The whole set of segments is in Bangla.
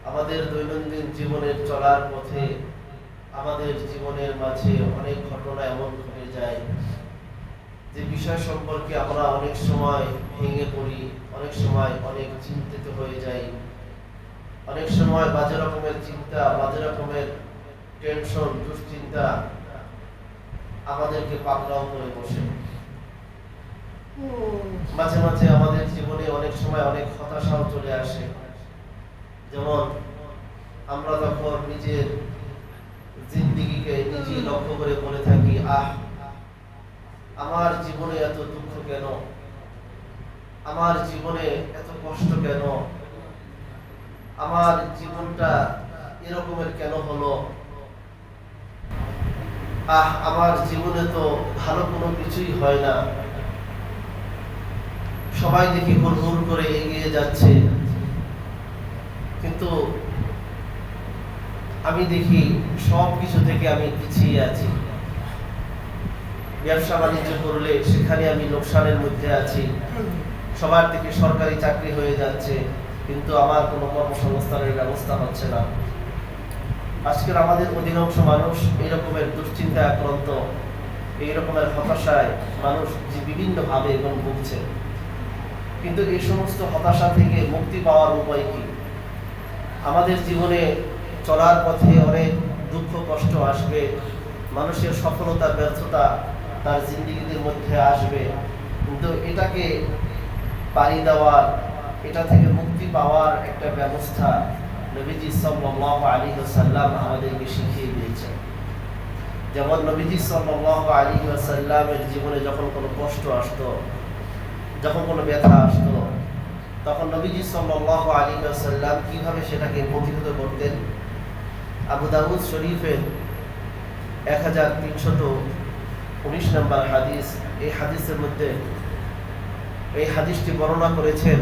আমাদের দৈনন্দিন জীবনের চলার পথে আমাদের জীবনের মাঝে অনেক ঘটনা এমন ঘটে যায় যে বিষয় সম্পর্কে আমরা অনেক সময় ভেঙে পড়ি, অনেক সময় অনেক চিন্তিত হয়ে যাই, অনেক সময় বাজে রকমের চিন্তা, বাজে রকমের টেনশন, দুশ্চিন্তা আমাদেরকে পাকড়াও করে বসে। মাঝে মাঝে আমাদের জীবনে অনেক সময় অনেক হতাশাও চলে আসে। যেমন আমরা তখন নিজের জিন্দেগিকে নিজেই লক্ষ্য করে বলে থাকি, আমার জীবনে এত দুঃখ কেন, আমার জীবনে এত কষ্ট কেন, আমার জীবনটা এরকমের কেন হলো, আমার জীবনে তো ভালো কোনো কিছুই হয় না, সবাই দেখি হুড় করে এগিয়ে যাচ্ছে, কিন্তু আমি দেখি সব কিছু থেকে আমি পিছিয়ে আছি। ব্যবসা বাণিজ্য করলে সেখানে আমি লোকসানের মধ্যে আছি, সবার থেকে সরকারি চাকরি হয়ে যাচ্ছে, কিন্তু আমার কোনো কর্মসংস্থানের ব্যবস্থা হচ্ছে না। আজকের আমাদের অধিকাংশ মানুষ এইরকমের দুশ্চিন্তায় আক্রান্ত, এই রকমের হতাশায় মানুষ যে বিভিন্ন ভাবে এবং ভুগছে। কিন্তু এই সমস্ত হতাশা থেকে মুক্তি পাওয়ার উপায় কি? আমাদের জীবনে চলার পথে অনেক দুঃখ কষ্ট আসবে, মানুষের সফলতা ব্যর্থতা তার জিন্দেগির মধ্যে আসবে, কিন্তু এটাকে পাড়ি দেওয়ার, এটা থেকে মুক্তি পাওয়ার একটা ব্যবস্থা নবীজি সাল্লাল্লাহু আলাইহি ওয়াসাল্লাম আমাদেরকে শিখিয়ে দিয়েছেন। যেমন নবীজি সাল্লাল্লাহু আলাইহি ওয়াসাল্লামের জীবনে যখন কোনো কষ্ট আসতো, যখন কোনো ব্যথা আসতো, তখন নবীজি সাল্লাল্লাহু আলাইহি ওয়াসাল্লাম কিভাবে সেটাকে প্রতিহত করতেন। আবু দাউদ শরীফের 1319 নম্বর হাদিস, এই হাদিসের মধ্যে এই হাদিসটি বর্ণনা করেছেন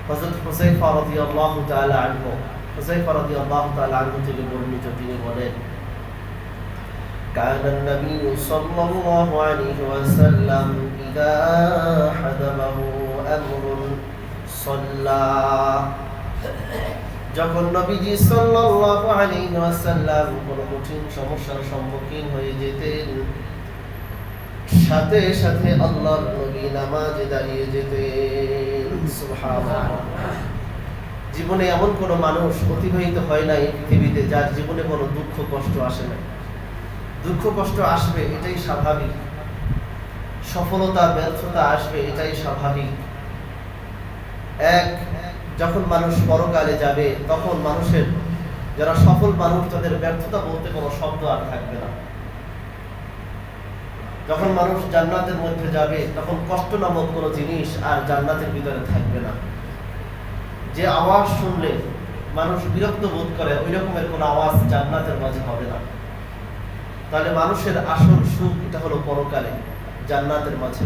হযরত হুযায়ফা রাদিয়াল্লাহু তাআলা আনহু। হুযায়ফা রাদিয়াল্লাহু তাআলা আনহু থেকে বর্ণিত, তিনি বলেন, كان النبي صلى الله عليه وسلم إذا حزبه أمر صلى। যখন নবীজি সাল্লাল্লাহু আলাইহি ওয়াসাল্লাম কোনো কঠিন সমস্যার সম্মুখীন হয়ে যেতেন, সাথে সাথে আল্লাহর নবী নামাজে দাঁড়িয়ে যেতেন। সুবহানাল্লাহ। জীবনে এমন কোনো মানুষ অতিবাহিত হয় না এই পৃথিবীতে যার জীবনে কোনো দুঃখ কষ্ট আসে না। দুঃখ কষ্ট আসবে, এটাই স্বাভাবিক। সফলতা ব্যর্থতা আসবে, এটাই স্বাভাবিক। যখন মানুষ পরকালে যাবে, তখন মানুষের যারা সফল মানুষ তাদের ব্যর্থতা বলতে কোনো শব্দ আর থাকবে না। যখন মানুষ জান্নাতের মধ্যে যাবে, তখন কষ্ট নামক কোনো জিনিস আর জান্নাতের ভিতরে থাকবে না। যে আওয়াজ শুনলে মানুষ বিরক্ত বোধ করে, ওই রকমের কোনো আওয়াজ জান্নাতের মাঝে হবে না। তাহলে মানুষের আসল সুখ এটা হলো পরকালে, জান্নাতের মাঝে।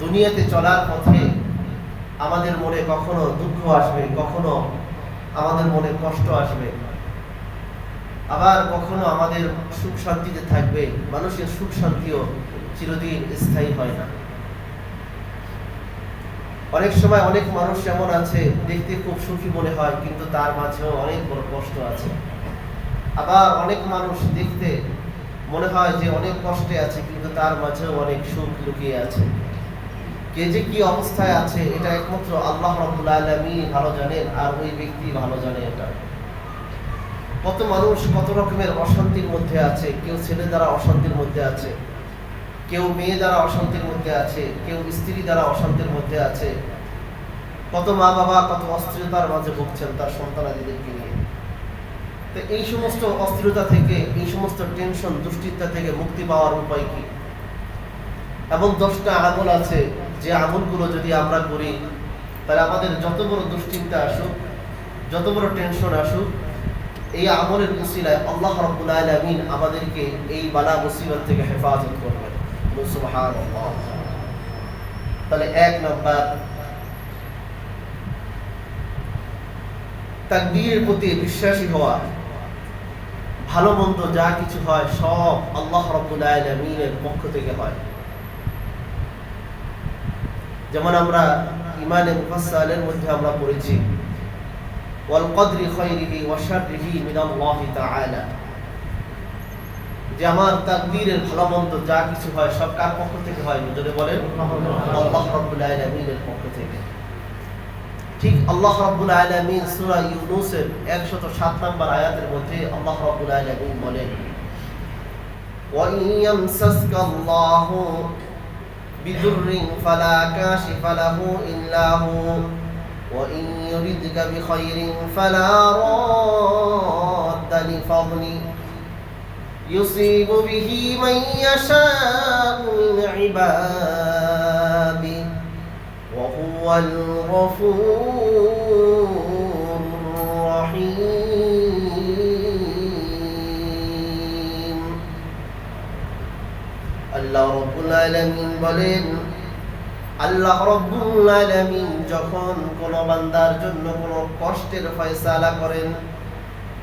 দুনিয়াতে চলার পথে আমাদের মনে কখনো দুঃখ আসবে, কখনো আমাদের মনে কষ্ট আসবে, আবার কখনো আমাদের সুখ শান্তিতে থাকবে। মানুষের সুখ শান্তিও চিরদিন স্থায়ী হয় না। অনেক সময় অনেক মানুষ এমন আছে, দেখতে খুব সুখী মনে হয়, কিন্তু তার মাঝেও অনেক বড় কষ্ট আছে। আবার অনেক মানুষ দেখতে মনে হয় যে অনেক কষ্টে আছে, কিন্তু তার মাঝেও অনেক সুখ লুকিয়ে আছে। কে যে কি অবস্থায় আছে এটা একমাত্র আল্লাহ রাব্বুল আলামিন ভালো জানেন, আর ওই ব্যক্তি ভালো জানে এটা। কত মানুষ কত রকমের অশান্তির মধ্যে আছে, কেউ ছেলে দ্বারা অশান্তির মধ্যে আছে, কেউ মেয়ে দ্বারা অশান্তির মধ্যে আছে, কেউ স্ত্রী দ্বারা অশান্তির মধ্যে আছে। কত মা বাবা কত অস্থিরতার মাঝে ভুগছেন তার সন্তানাদিদেরকে নিয়ে। তো এই সমস্ত অস্থিরতা থেকে, এই সমস্ত টেনশন দুশ্চিন্তা থেকে মুক্তি পাওয়ার উপায় কি? এমন 10টা আমল আছে যে আমলগুলো যদি আমরা করি, তাহলে আমাদের যত বড় দুশ্চিন্তা আসুক, যত বড় টেনশন আসুক, এই আমলের উসিলায় আল্লাহ রাব্বুল আলামিন আমাদেরকে এই বালা মুসিবত থেকে হেফাজত করবেন। সুবহানাল্লাহ। তাহলে 1 নাম্বার, তাকদীরের প্রতি বিশ্বাসী হওয়া। ভালো মন্দ যা কিছু হয় সব আল্লাহ রাব্বুল আলামিনের পক্ষ থেকে হয়। যেমন আমরা ইমানে মুফাসসালের মধ্যে আমরা পড়েছি ওয়াল কদরি খায়রিহি ওয়া শাররিহি মিনাল্লাহি তাআলা। যে আমার তাকদীরের ভালো মন্দ যা কিছু হয় সব কার পক্ষ থেকে হয়? যদি বলেন আল্লাহ রাব্বুল আলামিনের পক্ষ থেকে। ঠিক আল্লাহ রাব্বুল আলামিন সূরা ইউনূসের 107 নম্বর আয়াতের মধ্যে আল্লাহ রাব্বুল আলামিন বলেন, ওয়া ইন ইয়ামসাসকাল্লাহু বিদুররিন ফালা কাশিফা লাহু ইল্লা হু ওয়া ইন ইউরিদকা বিখাইরিন ফালা রাদ্দা লিফাদলি ইউসিবু বিহি মান ইয়াশাউ মিন ইবাদিহি ওয়া হুয়াল গফুরুর রহিম। আল্লাহ রাব্বুল আলামিন বলেন, আল্লাহ রাব্বুল আলামিন যখন কোন বান্দার জন্য কোন কষ্টের ফয়সালা করেন,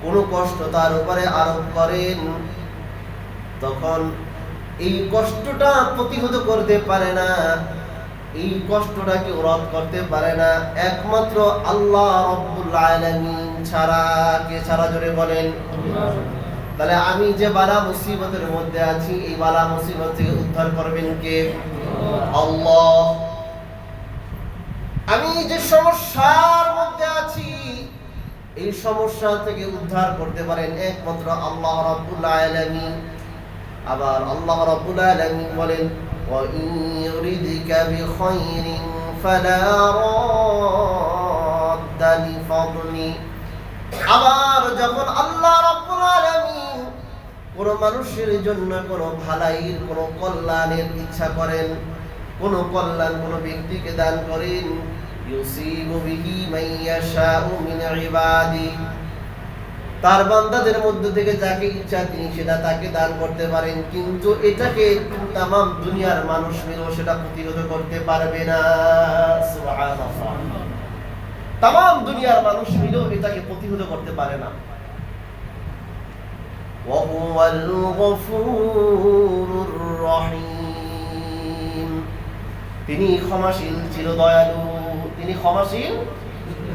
কোন কষ্ট তার উপরে আরোপ করেন, তখন এই কষ্টটা প্রতিহত করতে পারে না, এই কষ্টটাকে রদ করতে পারে না একমাত্র আল্লাহ রাব্বুল আলামিন ছাড়া। কে ছাড়া? জোরে বলেন। তাহলে আমি যে বালা মুসিবতের মধ্যে আছি, এই বালা মুসিবত থেকে উদ্ধার করবেন কে? আল্লাহ। আমি যে সমস্যার মধ্যে আছি, এই সমস্যা থেকে উদ্ধার করতে পারেন একমাত্র আল্লাহ রাব্বুল আলামিন। আবার আল্লাহ রাব্বুল আলামিন বলেন, ওয়া ইন ইউরিদকা বিখাইরিন ফালা রাদ্দা লিফাদলি। আবার যখন আল্লাহ রাব্বুল আলামিন কোন মানুষের জন্য কোন ভালাইর, কোন কল্যাণের ইচ্ছা করেন, কোন কল্যাণ কোন ব্যক্তিকে দান করেন, ইউসিবু বিহি মান ইয়াশাউ মিন ইবাদিহি, তার বান্দাদের মধ্য থেকে যাকে ইচ্ছা তিনি সেটা তাকে দান করতে পারেন, কিন্তু এটাকে তামাম দুনিয়ার মানুষ মিলেও সেটা প্রতিহত করতে পারবে না। সুবহানাল্লাহ। তামাম দুনিয়ার মানুষ মিলেও এটাকে প্রতিহত করতে পারে না। ওয়া হুয়াল গফুরুর রহিম। তিনি ক্ষমাশীল, চিরদয়ালু। তিনি ক্ষমাশীল,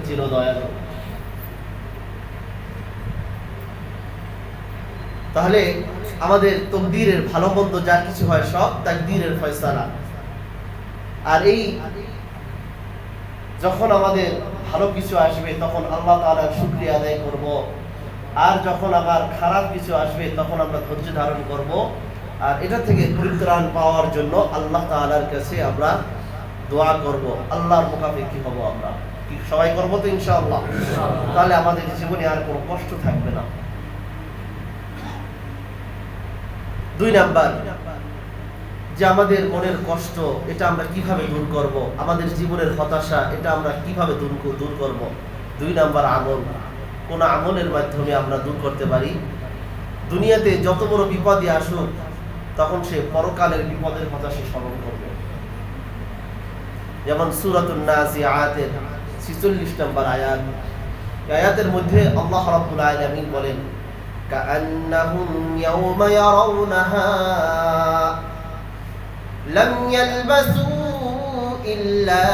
চিরদয়ালু। তাহলে আমাদের তকদীরের ভালো মন্দ যা কিছু হয় সব তাকদীরের ফয়সালা। আর এই যখন আমাদের ভালো কিছু আসবে তখন আল্লাহ তাআলার শুকরিয়া আদায় করব, আর যখন আবার খারাপ কিছু আসবে তখন আমরা ধৈর্য ধারণ করব, আর এটা থেকে পরিত্রাণ পাওয়ার জন্য আল্লাহ তাআলার কাছে আমরা দোয়া করব, আল্লাহর মুখাপেক্ষী হব। আমরা কি সবাই করব তো ইনশাআল্লাহ? তাহলে আমাদের জীবনে আর কোনো কষ্ট থাকবে না। 2 নাম্বার, যে আমাদের মনের কষ্ট এটা আমরা কিভাবে দূর করব, আমাদের জীবনের হতাশা এটা আমরা কিভাবে দূর করব। 2 নাম্বার আমল। কোন আমলের মাধ্যমে আমরা দূর করতে পারি? দুনিয়াতে যত বড় বিপদই আসুক তখন সে পরকালের বিপদের কথা সে স্মরণ করবে। যেমন সূরাতুন নাজিআতের 46 নম্বর আয়াত, আয়াতের মধ্যে আল্লাহ রাব্বুল আলামিন বলেন, কাআন্নাহুম ইয়াওমা ইয়ারাউনাহা লাম ইয়ালবাসু ইল্লা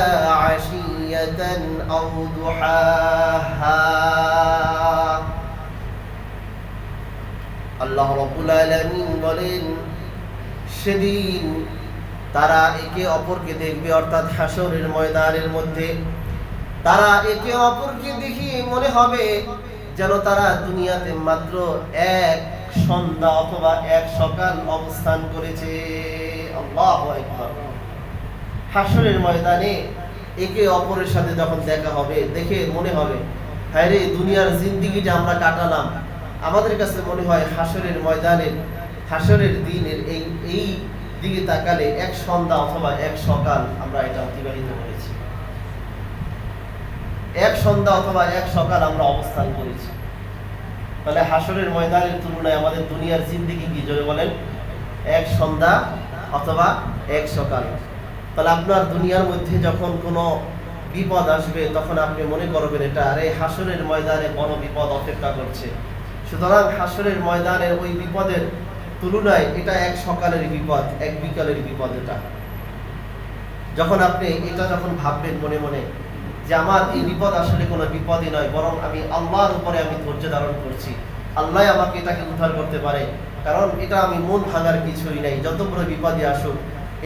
আশিয়াতান আও দুহাহা। আল্লাহ রাব্বুল আলামিন বলেন, সেদিন তারা একে অপরকে দেখবে, অর্থাৎ হাসরের ময়দানের মধ্যে তারা একে অপরকে দেখে মনে হবে যেন তারা দুনিয়াতে মাত্র এক সন্ধ্যা অথবা এক সকাল অবস্থান করেছে। আল্লাহু আকবার। হাসরের ময়দানে একে অপরের সাথে যখন দেখা হবে, দেখে মনে হবে হ্যাঁ রে, দুনিয়ার জিন্দেগিটা আমরা কাটালাম, আমাদের কাছে মনে হয় হাসরের ময়দানের, হাসরের দিনের এই দিকে তাকালে এক সন্ধ্যা অথবা এক সকাল আমরা এটা অতিবাহিত করেছি, এক সন্ধ্যা অথবা এক সকাল আমরা অবস্থান করেছি। তাহলে হাসরের ময়দানের তুলনায় আমাদের দুনিয়ার জিন্দেগি কি? জোরে বলেন। এক সন্ধ্যা অথবা এক সকাল। তাহলে আপনার দুনিয়ার মধ্যে যখন কোনো বিপদ আসবে তখন আপনি মনে করবেন এটা আরে হাসরের ময়দানে বড় বিপদ অপেক্ষা করছে। সুতরাং হাসরের ময়দানের ওই বিপদের তুলনায় এটা এক সকালের বিপদ, এক বিকালের বিপদ। এটা যখন আপনি এটা যখন ভাববেন মনে মনে, যে আমার এই বিপদ আসলে কোনো বিপদই নয়, বরং আমি আল্লাহর উপরে আমি ধৈর্য ধারণ করছি, আল্লাহ আমাকে এটাকে উদ্ধার করতে পারে, কারণ এটা আমি মন ভাঙার কিছুই নাই। যত বড় বিপদই আসুক,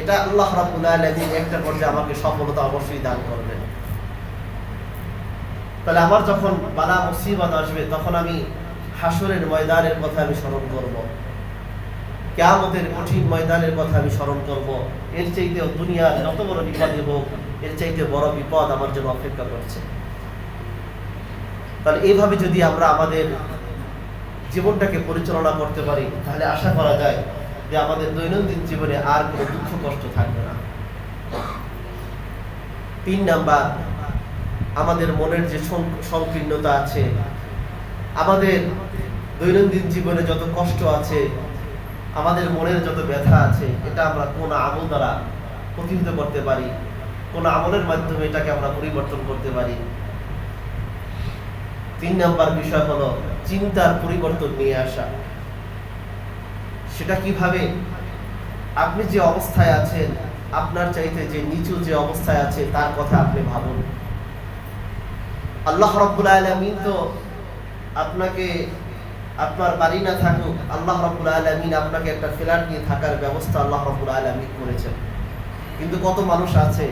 এটা আল্লাহ রাব্বুল আলামিন একটা পর্যায়ে আমাকে সফলতা অবশ্যই দান করবেন। তাহলে আমার যখন বালা মুসিবত আসবে, তখন আমি হাসরের ময়দানের কথা আমি স্মরণ করব, কিয়ামতের কঠিন ময়দানের কথা আমি স্মরণ করব। এর চাইতেও দুনিয়ার যত বড় বিপদই হোক, এর চাইতে বড় বিপদ আমার জন্য অপেক্ষা করছে। তাহলে এইভাবে যদি আমরা আমাদের জীবনটাকে পরিচালনা করতে পারি, তাহলে আশা করা যায় যে আমাদের দৈনন্দিন জীবনে আর কোনো দুঃখ কষ্ট থাকবে না। 3 নাম্বার, আমাদের মনের যে সংকীর্ণতা আছে, আমাদের দৈনন্দিন জীবনে যত কষ্ট আছে, আমাদের মনের যত ব্যথা আছে, এটা আমরা কোন আমল দ্বারা প্রতিহত করতে পারি, কোন আমলের মাধ্যমে এটাকে আমরা পরিবর্তন করতে পারি। 3 নাম্বার বিষয় হলো চিন্তার পরিবর্তন নিয়ে আসা। সেটা কিভাবে? আপনি যে অবস্থায় আছেন, আপনার চাইতে যে নিচু যে অবস্থায় আছে তার কথা আপনি ভাবুন। আল্লাহ রাব্বুল আলামিন তো আপনাকে, আপনার বাড়ি না থাকুক, আল্লাহ রাব্বুল আলামিন আপনাকে একটা ফ্ল্যাট নিয়ে থাকার ব্যবস্থা আল্লাহ রাব্বুল আলামিন করেছেন। কিন্তু কত মানুষ আছে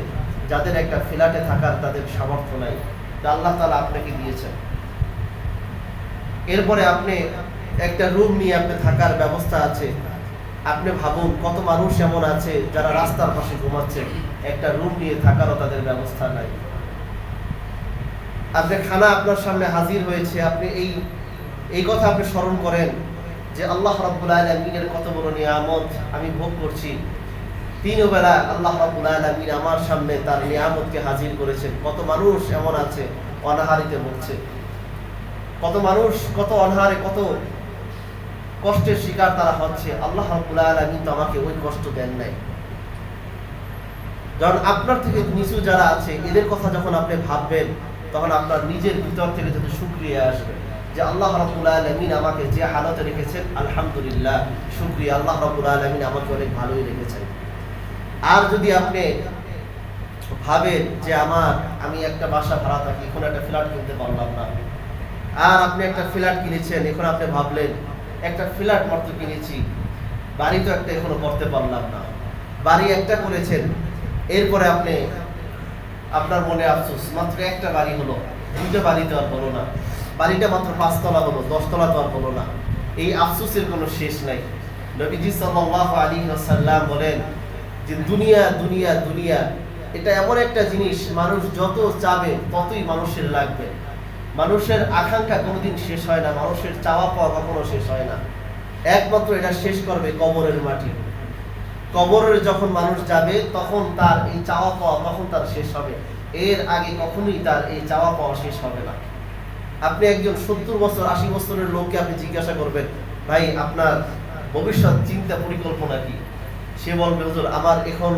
যাদের একটা ফ্ল্যাটে থাকার তাদের সামর্থ্য নাই, যা আল্লাহ তাআলা আপনাকে দিয়েছেন। এরপরে আপনি একটা রুম নিয়ে আপনি থাকার ব্যবস্থা আছে। আপনি ভাবুন কত মানুষ এমন আছে যারা রাস্তার পাশে ঘুমাচ্ছে, একটা রুম নিয়ে থাকারও তাদের ব্যবস্থা নাই। আপনি খানা আপনার সামনে হাজির হয়েছে, আপনি এই কথা আপনি স্মরণ করেন যে আল্লাহ রাব্বুল আলামিনের কত বড় নিয়ামত আমি ভোগ করছি। 3 বেলা আল্লাহ রাব্বুল আলামিন আমার সামনে তার নিয়ামতকে হাজির করেছেন। কত মানুষ এমন আছে অনাহারিতে ভুগছে, কত মানুষ কত অনাহারে কত কষ্টের শিকার তারা হচ্ছে। আল্লাহ রাব্বুল আলামিন তো আমাকে ওই কষ্ট দেন নাই। যখন আপনার থেকে নিচু যারা আছে এদের কথা যখন আপনি ভাববেন, তখন আপনার নিজের ভিতর থেকে যত শুকরিয়া আসবে যে আল্লাহ রাব্বুল আলামিন আমাকে যে হালতে রেখেছেন, আলহামদুলিল্লাহ, শুকরিয়া, আল্লাহ রাব্বুল আলামিন আমাকে অনেক ভালোই রেখেছেন। আর যদি আপনি ভাবেন যে আমি একটা বাসা ভাড়া থাকি, এখন একটা ফ্ল্যাট কিনতে পারলাম না, আর আপনি একটা ফ্ল্যাট কিনেছেন, এখন আপনি ভাবলেন একটা ফ্ল্যাট মাত্র কিনেছি, বাড়ি তো একটা এখনো করতে পারলাম না, বাড়ি একটা করেছেন, এরপরে আপনি আপনার মনে আফসোস, মাত্র একটা বাড়ি হলো, 2টা বাড়ি তো আর হলো না, বাড়িটা মাত্র 5 তলা হলো, 10 তলা তো আর হলো না। এই আফসোসের কোনো শেষ নাই। নবীজি সাল্লাল্লাহু আলাইহি ওয়াসাল্লাম বলেন যে দুনিয়া দুনিয়া দুনিয়া এটা এমন একটা জিনিস, মানুষ যত চাবে ততই মানুষের লাগবে। মানুষের আকাঙ্ক্ষা কোনোদিন শেষ হয় না, মানুষের চাওয়া পাওয়া কখনো শেষ হয় না। একমাত্র এটা শেষ করবে কবরের মাটি। কবরের যখন মানুষ যাবে তখন তার এই চাওয়া পাওয়া তখন তার শেষ হবে, এর আগে কখনোই তার এই চাওয়া পাওয়া শেষ হবে না। আপনি একজন 70 বছর 80 বছরের লোককে আপনি জিজ্ঞাসা করবেন, ভাই আপনার ভবিষ্যৎ চিন্তা পরিকল্পনা কি? সে বলবে, হুজুর আমার এখন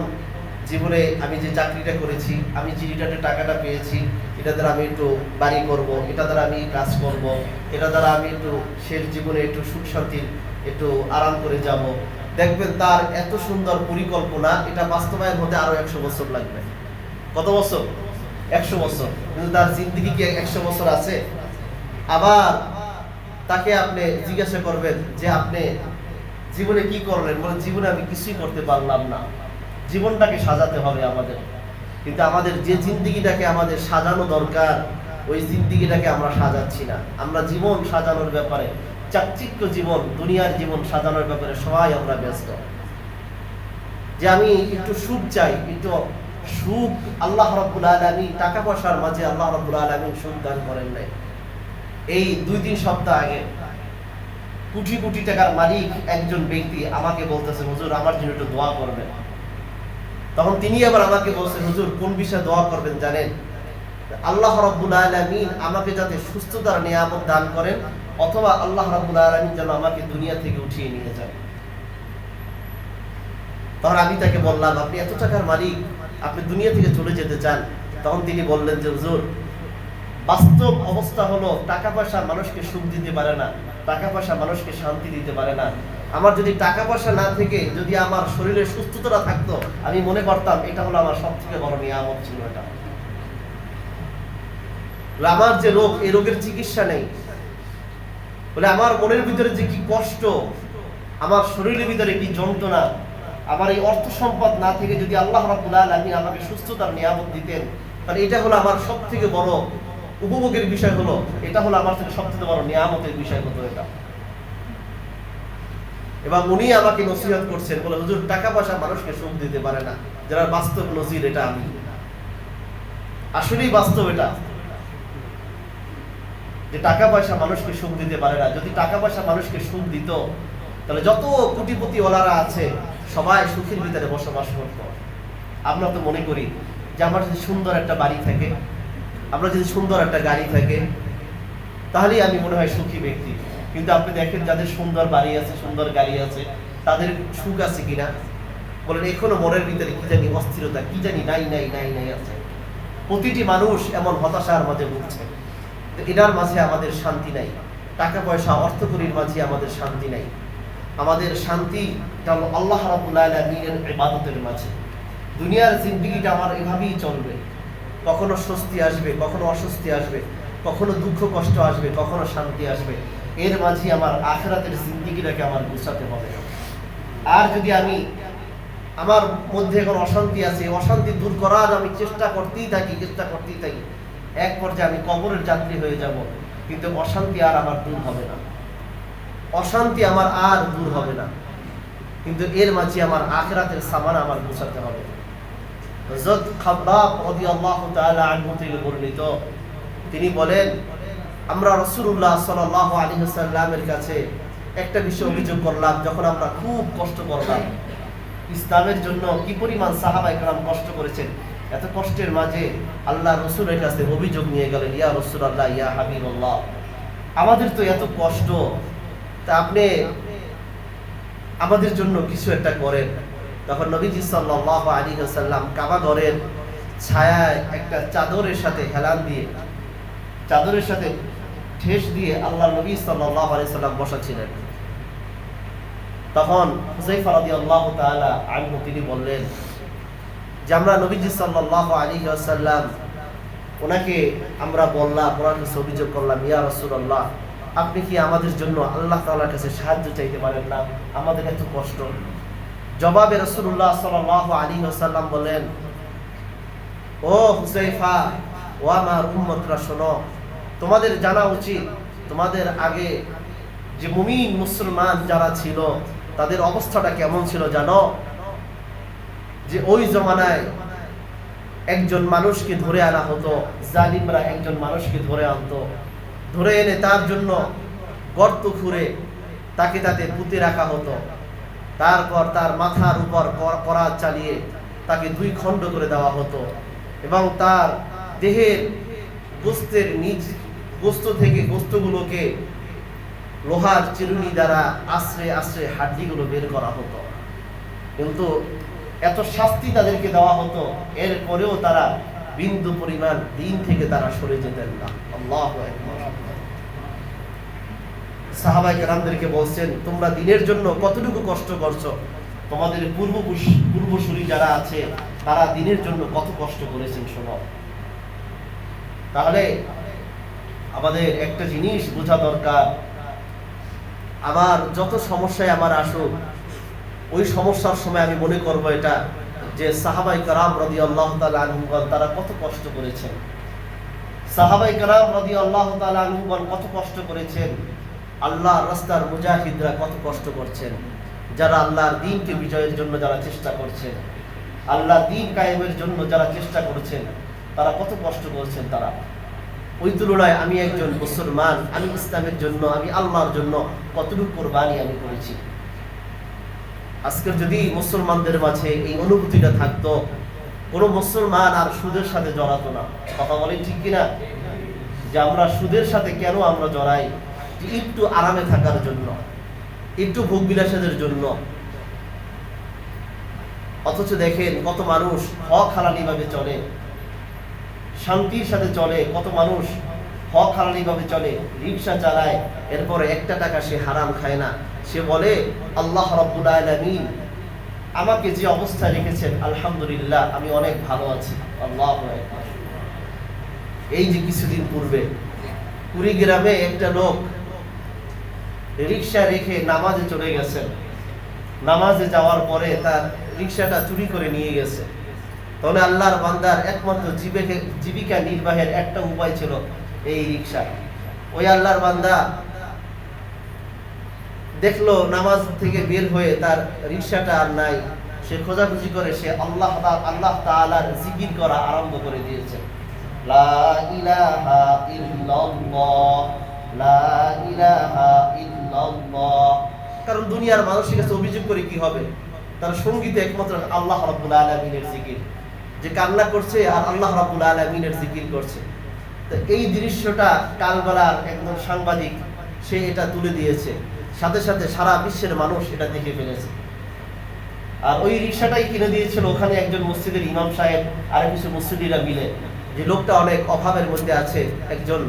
জীবনে আমি যে চাকরিটা করেছি, আমি যে রিটার্নের টাকাটা পেয়েছি, এটা দ্বারা আমি একটু বাড়ি করব, এটা দ্বারা আমি কাজ করব, এটা দ্বারা আমি একটু শেষ জীবনে একটু সুখ শান্তির একটু আরাম করে যাব। দেখবেন তার এত সুন্দর পরিকল্পনা, এটা বাস্তবায়ন হতে আরো 100 বছর লাগবে। কত বছর? 100 বছর। কিন্তু তার জিন্দেগি কি 100 বছর আছে? আবার তাকে আপনি জিজ্ঞাসা করবেন যে আপনি জীবনে কি করলেন? বলে জীবনে আমি কিছুই করতে পারলাম না। জীবনটাকে সাজাতে হবে আমাদের, কিন্তু আমাদের যে জিন্দেগিটাকে আমাদের সাজানো দরকার ওই জিন্দেগিটাকে আমরা সাজাচ্ছি না। আমরা জীবন সাজানোর ব্যাপারে, চাকচিক্য জীবন, দুনিয়ার জীবন সাজানোর ব্যাপারে সবাই আমরা ব্যস্ত। যে আমি একটু সুখ চাই, একটু সুখ আল্লাহ রাব্বুল আলামিন, টাকা পয়সার মাঝে আল্লাহ রাব্বুল আলামিন সুখ দান করেন নাই। এই 2-3 সপ্তাহ আগে কোটি কোটি টাকার মালিক একজন ব্যক্তি আমাকে বলতেছে, হুজুর আমার জন্য একটু দোয়া করবেন। তখন তিনি আবার আমাকে বলছেন, হুজুর কোন বিষয়ে দোয়া করবেন জানেন? আল্লাহ রাব্বুল আলামিন আমাকে যাতে সুস্থতার নিয়ামত দান করেন, অথবা আল্লাহ রাব্বুল আলামিন যেন আমাকে দুনিয়া থেকে উঠিয়ে নিয়ে যান। তখন আমি তাকে বললাম, আপনি এত টাকার মালিক, আপনি দুনিয়া থেকে চলে যেতে চান? তখন তিনি বললেন যে হুজুর, বাস্তব অবস্থা হলো টাকা পয়সা মানুষকে সুখ দিতে পারে না, টাকা পয়সা মানুষকে শান্তি দিতে পারে না। আমার যদি টাকা পয়সা না থেকে যদি আমার শরীরে সুস্থতা থাকতো, আমি মনে করতাম এটা হলো আমার সবথেকে বড় নিয়ামত ছিল। এটা বলে আমার যে রোগ, এই রোগের চিকিৎসা নেই। বলে আমার মনের ভিতরে যে কি কষ্ট, আমার শরীরের ভিতরে কি যন্ত্রণা, আমার এই অর্থ সম্পদ না থেকে যদি আল্লাহ রাব্বুল আলামিন আমাকে সুস্থতার নিয়ামত দিতেন, তাহলে এটা হলো আমার সব থেকে বড় উপভোগের বিষয়, হলো এটা হলো আমার থেকে সবচেয়ে বড় নিয়ামতের বিষয় হতো এটা। এবং উনি আমাকে নসিহত করছেন, বলে হুজুর টাকা পয়সা মানুষকে সুখ দিতে পারে না। যারা বাস্তব নজির, এটা আমি আসলেই বাস্তব এটা, যে টাকা পয়সা মানুষকে সুখ দিতে পারে না। যদি টাকা পয়সা মানুষকে সুখ দিত, তাহলে যত কোটিপতি ওয়ালারা আছে সবাই সুখের ভিতরে বসবাস করত। আমরা তো মনে করি যে আমার যদি সুন্দর একটা বাড়ি থাকে, আমরা যদি সুন্দর একটা গাড়ি থাকে, তাহলেই আমি মনে হয় সুখী ব্যক্তি। কিন্তু আপনি দেখেন যাদের সুন্দর বাড়ি আছে, সুন্দর গাড়ি আছে, তাদের সুখ আছে কিনা? বলেন এখনো মনের ভিতরে কি জানি অস্থিরতা, কি জানি নাই নাই নাই নাই আছে। প্রতিটি মানুষ এমন হতাশার মাঝে ভুগছে, এটার মাঝে আমাদের শান্তি নাই। টাকা পয়সা অর্থকরীর মাঝে আমাদের শান্তি নাই। আমাদের শান্তি হলো আল্লাহ রাব্বুল আলামিনের ইবাদতের মাঝে। দুনিয়ার জিন্দেগিটা আমার এভাবেই চলবে, কখনো স্বস্তি আসবে, কখনো অস্বস্তি আসবে, কখনো দুঃখ কষ্ট আসবে, কখনো শান্তি আসবে। এর মাঝে আমার আখিরাতের জিন্দেগিটাকে আমার গুছাতে হবে। আর যদি আমি আমার মধ্যে এখন অশান্তি আছে, অশান্তি দূর করার আমি চেষ্টা করতেই থাকি, এক পর্যায়ে আমি কবরের যাত্রী হয়ে যাব, কিন্তু অশান্তি আর আমার দূর হবে না, অশান্তি আমার আর দূর হবে না। কিন্তু এর মাঝে আমার আখিরাতের সামান আমার গুছাতে হবে। হযরত খাব্বাব রাদিয়াল্লাহু তাআলা আনহু থেকে বর্ণিত, তিনি বলেন আমরা রাসূলুল্লাহ সাল্লাল্লাহু আলাইহি ওয়াসাল্লামের কাছে একটা বিষয় অভিযোগ করলাম, যখন আমরা খুব কষ্ট করলাম ইসলামের জন্য, কি পরিমাণ সাহাবায়ে কেরাম কষ্ট করেছেন। এত কষ্টের মাঝে আল্লাহ রসুলের কাছে অভিযোগ নিয়ে গেলেন, ইয়া রাসূলুল্লাহ, ইয়া হাবিবাল্লাহ, আমাদের তো এত কষ্ট, তা আপনি আমাদের জন্য কিছু একটা করেন। তখন নবীজি সাল্লাল্লাহু আলাইহি ওয়াসাল্লাম কাবা ঘরের ছায়ায় একটা চাদরের সাথে হেলান দিয়ে, চাদরের সাথে ঠেস দিয়ে আল্লাহ নবী সাল্লাল্লাহু আলাইহি ওয়াসাল্লাম বসা ছিলেন। তখন হুযায়ফা রাদিয়াল্লাহু তাআলা আনহু তিনি বললেন যে আমরা নবীজি সাল্লাল্লাহু আলাইহি ওয়াসাল্লাম ওনাকে আমরা বললাম, ওনার কাছে অভিযোগ করলাম, ইয়া রাসূলুল্লাহ, আপনি কি আমাদের জন্য আল্লাহ তাআলার কাছে সাহায্য চাইতে পারেন না, আমাদের এত কষ্ট। জবাবে রাসূলুল্লাহ সাল্লাল্লাহু আলাইহি ওয়াসাল্লাম বলেন, ও হুযায়ফা, ও আমার উম্মতরা শোনো, তোমাদের জানা উচিত তোমাদের আগে যে মুমিন মুসলমান যারা ছিল তাদের অবস্থাটা কেমন ছিল জানো? যে ওই জমানায় একজন মানুষকে ধরে আনা হতো, জালিমরা একজন মানুষকে ধরে আনতো, ধরে এনে তার জন্য গর্ত খুঁড়ে তাকে তাতে পুঁতে রাখা হতো। তারপর তার মাথার উপর করাত চালিয়ে তাকে দুই খণ্ড করে দেওয়া হতো এবং তার দেহের গোস্তের নিজ গোস্ত থেকে গোস্তগুলোকে লোহার চিরুনি দ্বারা আশ্রে আশ্রে হাড্ডিগুলো বের করা হতো। কিন্তু এত শাস্তি তাদেরকে দেওয়া হতো, এরপরেও তারা বিন্দু পরিমাণ দিন থেকে তারা সরে যেতেন না। আল্লাহু আকবার। সাহাবায়ে কেরামদেরকে বলছেন, তোমরা দিনের জন্য কতটুকু কষ্ট করছো, তোমাদের পূর্বসূরি যারা আছে তারা দিনের জন্য কত কষ্ট করেছেন শোনো। তাহলে আমাদের একটা জিনিস বোঝা দরকার, আমার যত সমস্যায় আমার আসুক, ওই সমস্যার সময় আমি মনে করবো এটা যে সাহাবায়ে কেরাম রাদিয়াল্লাহু তাআলা আনহুগণ তারা কত কষ্ট করেছেন, সাহাবায়ে কেরাম রাদিয়াল্লাহু তাআলা আনহুগণ কত কষ্ট করেছেন, আল্লাহর রাস্তার মুজাহিদরা কত কষ্ট করছেন, যারা আল্লাহর দ্বীনকে বিজয়ের জন্য যারা চেষ্টা করছেন, আল্লাহর দ্বীন কায়েমের জন্য যারা চেষ্টা করছেন, তারা কত কষ্ট করছেন। তারা ওই তুলনায় আমি একজন মুসলমান, আমি ইসলামের জন্য, আমি আল্লাহর জন্য কতটুকু কোরবানি আমি করেছি। আজকের যদি মুসলমানদের মাঝে এই অনুভূতিটা থাকতো, কোনো মুসলমান আর সুদের সাথে জড়াতো না। কথা বলেন ঠিক কিনা? যে আমরা সুদের সাথে কেন আমরা জড়াই? একটু আরামে থাকার জন্য, একটু ভোগ বিলাসের জন্য। অথচ দেখেন কত মানুষ হক হালালি ভাবে চলে, শান্তির সাথে চলে, কত মানুষ হক হালালি ভাবে চলে, রিকশা চালায়, এরপরে একটা টাকা সে হারাম খায় না। সে বলে আল্লাহ রাব্বুল আলামিন আমাকে যে অবস্থায় রেখেছেন, আলহামদুলিল্লাহ আমি অনেক ভালো আছি। আল্লাহু আকবার। এই যে কিছুদিন পূর্বে কুড়িগ্রামে একটা লোক রিক্সা রেখে নামাজে চলে গেছেন, নামাজে যাওয়ার পরে তার রিক্সাটা চুরি করে নিয়ে গেছে। তাহলে আল্লাহর বান্দার একমাত্র জীবিকা নির্বাহের একটা উপায় ছিল এই রিক্সা। ওই আল্লাহর বান্দা দেখলো নামাজ থেকে বের হয়ে তার রিক্সাটা আর নাই, সে খোঁজাখুঁজি করে সে আল্লাহ তাআলার জিকির করা আরম্ভ করে দিয়েছে। লা ইলাহা ইল্লাল্লাহ, লা ইলাহা ইল্লাল্লাহ। কারণ দুনিয়ার মানুষের কাছে অভিযোগ করে কি হবে, তার সঙ্গীতে একমাত্র আল্লাহ রাব্বুল আলামিনের জিকির, যে কান্না করছে আর আল্লাহ রাব্বুল আলামিনের জিকির করছে। তো এই দৃশ্যটা কালবেলার একজন সাংবাদিক সে এটা তুলে দিয়েছে, সাথে সাথে সারা বিশ্বের মানুষ এটা দেখে ফেলেছে। আর ওই রিক্সাটাই কিনে দিয়েছিল ওখানে একজন মসজিদের ইমাম সাহেব আর কিছু মসজিদিরা মিলে, যে লোকটা অনেক অভাবের মধ্যে আছে, একজন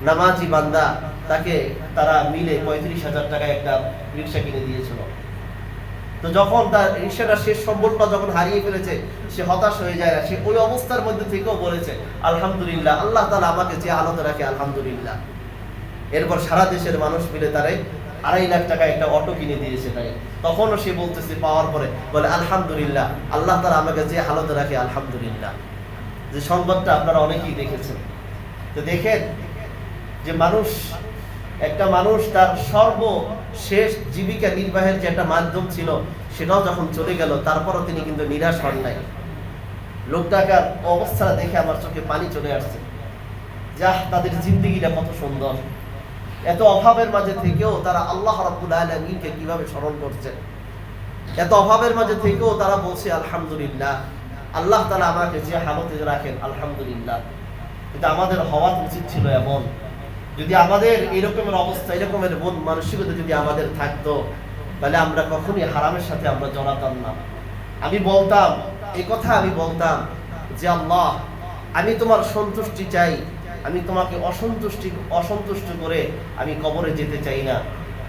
নামাজি বান্দা, তাকে তারা মিলে 35,000 টাকায় একটা রিক্সা কিনে দিয়েছিল। তো যখন তার রিক্সাটা শেষ সম্বলটা যখন হারিয়ে ফেলেছে, সে হতাশ হয়ে যায় না, সে ওই অবস্থার মধ্যে থেকেও বলেছে আলহামদুলিল্লাহ, আল্লাহ তাআলা আমাকে যে আলোতে রাখে আলহামদুলিল্লাহ। এরপর সারা দেশের মানুষ মিলে তারে 2.5 লাখ টাকা একটা অটো কিনে দিয়েছে তাই। তখনও সে বলতেছে, পাওয়ার পরে বলে আলহামদুলিল্লাহ, আল্লাহ তাআলা আমাকে যে হালতে রাখে আলহামদুলিল্লাহ। যে সংবাদটা আপনারা অনেকেই দেখেছেন। তো দেখেন যে একটা মানুষ তার সর্বশেষ জীবিকা নির্বাহের যে একটা মাধ্যম ছিল সেটাও যখন চলে গেল, তারপরও তিনি কিন্তু নিরাশ হন নাই। লোকটাকার অবস্থা দেখে আমার চোখে পানি চলে আসছে। যাহ, তাদের জিন্দেগিটা কত সুন্দর। এত অভাবের মাঝে থেকেও তারা আল্লাহ রাব্বুল আলামিনকে কিভাবে স্মরণ করছে। এত অভাবের মাঝে থেকেও তারা বলছে আলহামদুলিল্লাহ, আল্লাহ তাআলা আমাকে যে হালতে রাখেন আলহামদুলিল্লাহ। কিন্তু আমাদের হওয়া উচিত ছিল এমন, যদি আমাদের এরকমের অবস্থা, এরকমের মন মানসিকতা যদি আমাদের থাকতো, তাহলে আমরা কখনোই হারামের সাথে আমরা জড়াতাম না। আমি বলতাম যে আল্লাহ, আমি তোমার সন্তুষ্টি চাই, আমি তোমাকে অসন্তুষ্ট করে আমি কবরে যেতে চাই না।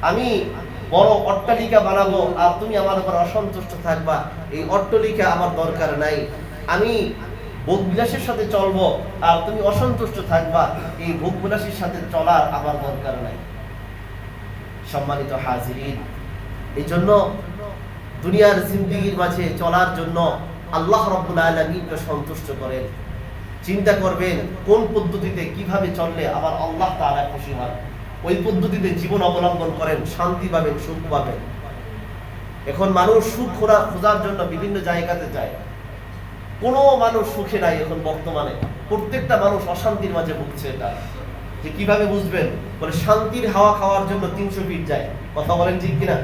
আমি বড় অট্টালিকা বানাবো আর তুমি আমার উপর অসন্তুষ্ট থাকবা, এই অট্টালিকা আমার দরকার নাই। আমি ভোগবিলাসের সাথে চলবো আর তুমি অসন্তুষ্ট থাকবা, এই ভোগবিলাসের সাথে চলার আমার দরকার নাই। সম্মানিত হাজিরিন, এই জন্য দুনিয়ার জিন্দেগির মাঝে চলার জন্য আল্লাহ রাব্বুল আলামিনকে সন্তুষ্ট করেন। চিন্তা করবেন কোন পদ্ধতিতে কিভাবে চললে আবার আল্লাহ তাআলা খুশি হন, ওই পদ্ধতিতে জীবন অবলম্বন করেন, শান্তি পাবেন, সুখ পাবেন। এখন মানুষ সুখ খোঁজার জন্য বিভিন্ন জায়গাতে যায়, কোনো মানুষ সুখে নাই এখন বর্তমানে। প্রত্যেকটা মানুষ অশান্তির মাঝে ভুগছে। এটা যে কিভাবে বুঝবেন, বলে শান্তির হাওয়া খাওয়ার জন্য 300 ফিট যায়। কথা বলেন ঠিক কিনা?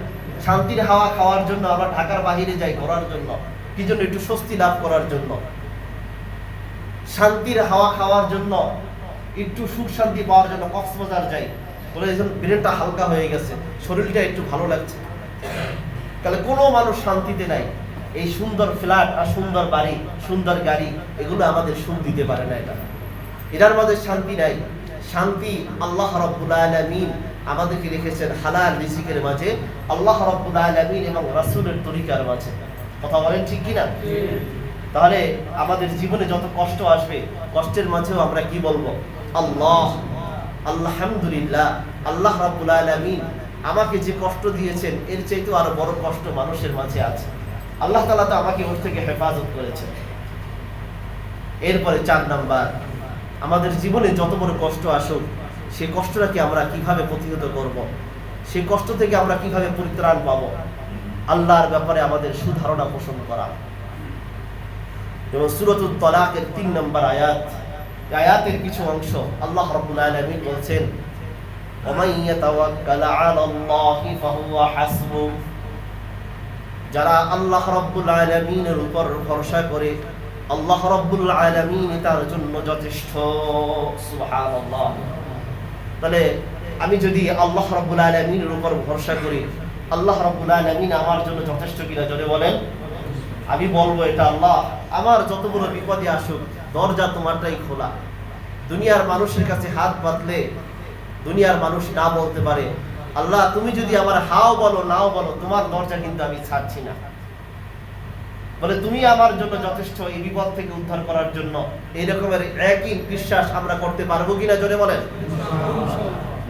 শান্তির হাওয়া খাওয়ার জন্য আমরা ঢাকার বাহিরে যাই ঘোরার জন্য, কি জন্য? একটু স্বস্তি লাভ করার জন্য। শান্তির হাওয়া খাওয়ার জন্য, একটু সুখ শান্তি পাওয়ার জন্য কক্সবাজার যাই, বলে ব্রেনটা হালকা হয়ে গেছে, শরীরটা একটু ভালো লাগছে। তাহলে কোনো মানুষ শান্তিতে নাই। এই সুন্দর ফ্ল্যাট আর সুন্দর বাড়ি, সুন্দর গাড়ি, এগুলো আমাদের সুখ দিতে পারে না। এটার মধ্যে শান্তি নাই। শান্তি আল্লাহ রাব্বুল আলামিন আমাদেরকে রেখেছেন হালাল রিজিকের মাঝে, আল্লাহ রাব্বুল আলামিন এবং রাসূলের তরিকার মাঝে। কথা বলেন ঠিক কিনা? তাহলে আমাদের জীবনে যত কষ্ট আসবে, কষ্টের মাঝেও আমরা কি বলবো? আলহামদুলিল্লাহ, আল্লাহ রাব্বুল আলামিন আমাকে যে কষ্ট দিয়েছেন এর চাইতেও আরো বড় কষ্ট মানুষের মাঝে আছে। আল্লাহ তাআলা তো আমাকে ওর থেকে হেফাজত করেছেন। এরপরে 4 নাম্বার, আমাদের জীবনে যত বড় কষ্ট আসুক, সেই কষ্টটাকে আমরা কিভাবে প্রতিহত করব, সেই কষ্ট থেকে আমরা কিভাবে পরিত্রাণ পাবো, আল্লাহর ব্যাপারে আমাদের সুধারণা পোষণ করা। যেমন সূরাতুত তালাকের 3 নম্বর আয়াতের কিছু অংশ আল্লাহ রাব্বুল আলামিন বলছেন, ওয়া ইয়াতাওয়াক্কাল আলাল্লাহি ফাহুয়া হাসবুহ। যারা আল্লাহ রাব্বুল আলামিনের উপর ভরসা করে, আল্লাহ রাব্বুল আলামিন তার জন্য যথেষ্ট। সুবহানাল্লাহ। তাহলে আমি যদি আল্লাহ রাব্বুল আলামিনের উপর ভরসা করি, আল্লাহ রাব্বুল আলামিন আমার জন্য যথেষ্ট কিনা জোরে বলেন। আমি বলবো এটা, আল্লাহ আমার যত বড় বিপদে আসুক, দরজা তোমারটাই খোলা। দুনিয়ার মানুষের কাছে হাত পাতলে দুনিয়ার মানুষ না বলতে পারে, আল্লাহ তুমি যদি আমার হাও বলো নাও বলো, তোমার দরজা কিন্তু আমি ছাড়ছি না। বলে তুমি আমার জন্য যথেষ্ট এই বিপদ থেকে উদ্ধার করার জন্য। এই রকমের একই বিশ্বাস আমরা করতে পারবো কিনা জোরে বলেন।